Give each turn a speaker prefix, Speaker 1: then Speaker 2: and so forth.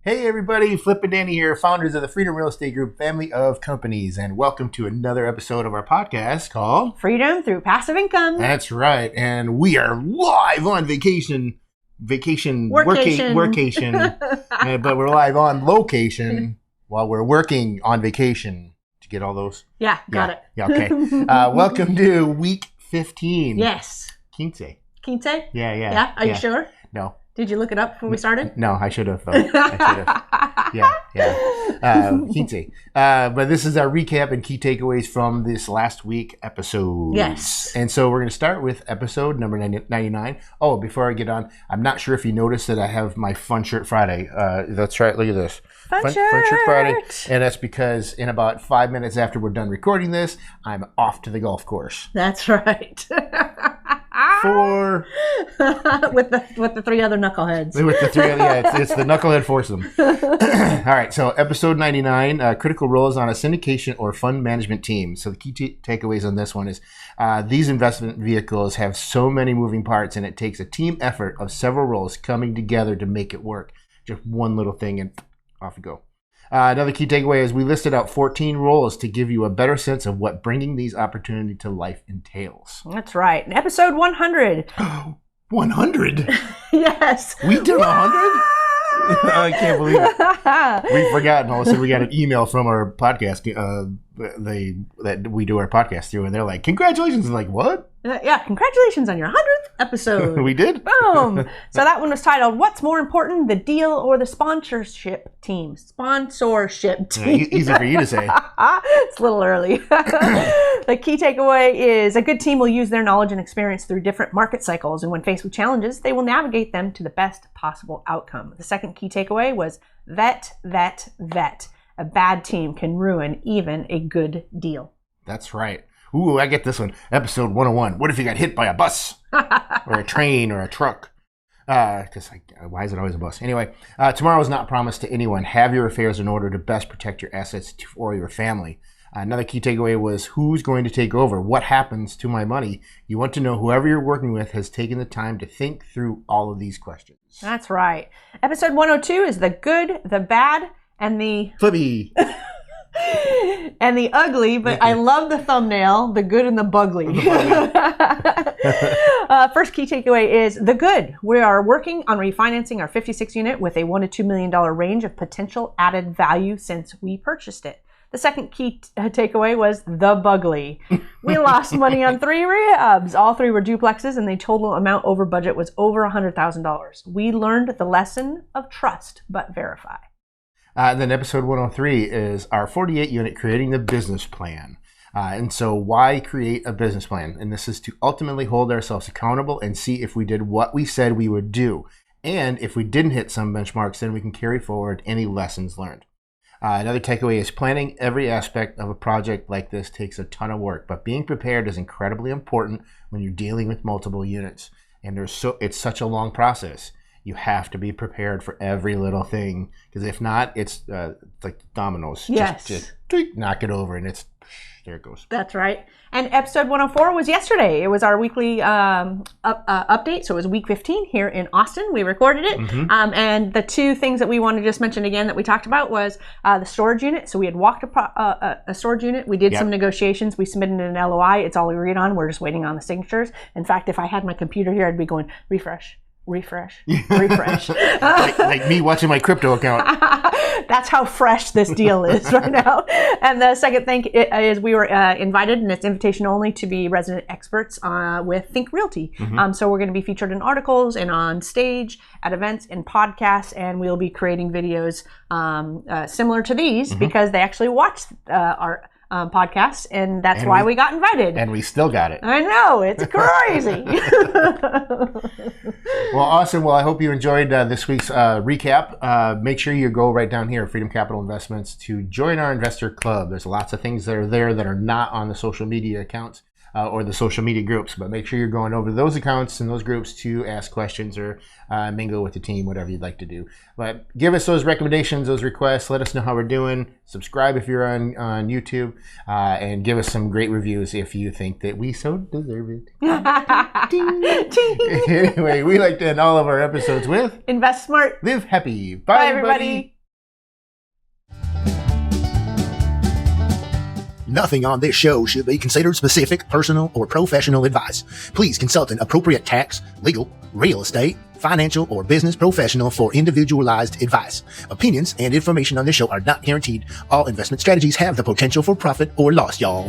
Speaker 1: Hey everybody, Flip and Danny here, founders of the Freedom Real Estate Group family of companies, and welcome to another episode of our podcast called
Speaker 2: Freedom Through Passive Income.
Speaker 1: That's right, and we are live on workation, but we're live on location while we're working on vacation. Did you get all those?
Speaker 2: Yeah, got it.
Speaker 1: Yeah, okay. Welcome to week 15.
Speaker 2: Yes.
Speaker 1: Quince.
Speaker 2: Quince?
Speaker 1: Yeah.
Speaker 2: Yeah, are you sure?
Speaker 1: No.
Speaker 2: Did you look it up before we started?
Speaker 1: No, I should have, though. Yeah. Quince. But this is our recap and key takeaways from this last week episode.
Speaker 2: Yes.
Speaker 1: And so we're going to start with episode number 99. Oh, before I get on, I'm not sure if you noticed that I have my Fun Shirt Friday. That's right. Look at this.
Speaker 2: Fun Shirt
Speaker 1: Friday. And that's because in about 5 minutes after we're done recording this, I'm off to the golf course.
Speaker 2: That's right.
Speaker 1: For
Speaker 2: with the three other knuckleheads.
Speaker 1: With the three, it's the knucklehead foursome. All right, so episode 99, critical roles on a syndication or fund management team. So the key takeaways on this one is these investment vehicles have so many moving parts, and it takes a team effort of several roles coming together to make it work. Just one little thing, and off you go. Another key takeaway is we listed out 14 roles to give you a better sense of what bringing these opportunities to life entails.
Speaker 2: That's right. Episode 100.
Speaker 1: 100?
Speaker 2: Yes.
Speaker 1: We did 100? I can't believe it. We've forgotten. All of a sudden, we got an email from our podcast that we do our podcast through, and they're like, "Congratulations!" And like, what?
Speaker 2: Yeah, congratulations on your 100th episode.
Speaker 1: We did?
Speaker 2: Boom. So that one was titled, What's More Important, the Deal or the Sponsorship Team? Sponsorship Team.
Speaker 1: Easy for you to say.
Speaker 2: It's a little early. The key takeaway is a good team will use their knowledge and experience through different market cycles, and when faced with challenges, they will navigate them to the best possible outcome. The second key takeaway was vet. A bad team can ruin even a good deal.
Speaker 1: That's right. Ooh, I get this one. Episode 101. What if you got hit by a bus or a train or a truck? Because why is it always a bus? Anyway, tomorrow is not promised to anyone. Have your affairs in order to best protect your assets or your family. Another key takeaway was who's going to take over? What happens to my money? You want to know whoever you're working with has taken the time to think through all of these questions.
Speaker 2: That's right. Episode 102 is the good, the bad, and the...
Speaker 1: Flippy.
Speaker 2: And the ugly, but I love the thumbnail, the good and the bugly. First key takeaway is the good. We are working on refinancing our 56 unit with a $1 to $2 million range of potential added value since we purchased it. The second key takeaway was the bugly. We lost money on 3 rehabs. All 3 were duplexes, and the total amount over budget was over $100,000. We learned the lesson of trust but verify.
Speaker 1: Then episode 103 is our 48 unit creating the business plan. And so why create a business plan? And this is to ultimately hold ourselves accountable and see if we did what we said we would do. And if we didn't hit some benchmarks, then we can carry forward any lessons learned. Another takeaway is planning every aspect of a project like this takes a ton of work, but being prepared is incredibly important when you're dealing with multiple units. And it's such a long process. You have to be prepared for every little thing, because if not, it's like dominoes.
Speaker 2: Yes.
Speaker 1: Just tweak, knock it over, and there it goes.
Speaker 2: That's right. And episode 104 was yesterday. It was our weekly update. So it was week 15 here in Austin. We recorded it.
Speaker 1: Mm-hmm.
Speaker 2: And the 2 things that we want to just mention again that we talked about was the storage unit. So we had walked a storage unit. We did some negotiations. We submitted an LOI. It's all agreed on. We're just waiting on the signatures. In fact, if I had my computer here, I'd be going refresh.
Speaker 1: like me watching my crypto account.
Speaker 2: That's how fresh this deal is right now. And the second thing is we were invited, and it's invitation only, to be resident experts with Think Realty.
Speaker 1: Mm-hmm.
Speaker 2: So we're going to be featured in articles and on stage, at events and podcasts, and we'll be creating videos similar to these because they actually watch our podcast, and that's why we got invited.
Speaker 1: And we still got it.
Speaker 2: I know, it's crazy.
Speaker 1: Well, awesome. Well, I hope you enjoyed this week's recap. Make sure you go right down here, Freedom Capital Investments, to join our investor club. There's lots of things that are there that are not on the social media accounts. Or the social media groups, but make sure you're going over those accounts and those groups to ask questions or mingle with the team, whatever you'd like to do. But give us those recommendations, those requests. Let us know how we're doing. Subscribe if you're on YouTube, and give us some great reviews if you think that we so deserve it. Anyway, we like to end all of our episodes with
Speaker 2: Invest smart.
Speaker 1: Live happy.
Speaker 2: Bye everybody.
Speaker 3: Nothing on this show should be considered specific, personal, or professional advice. Please consult an appropriate tax, legal, real estate, financial, or business professional for individualized advice. Opinions and information on this show are not guaranteed. All investment strategies have the potential for profit or loss, y'all.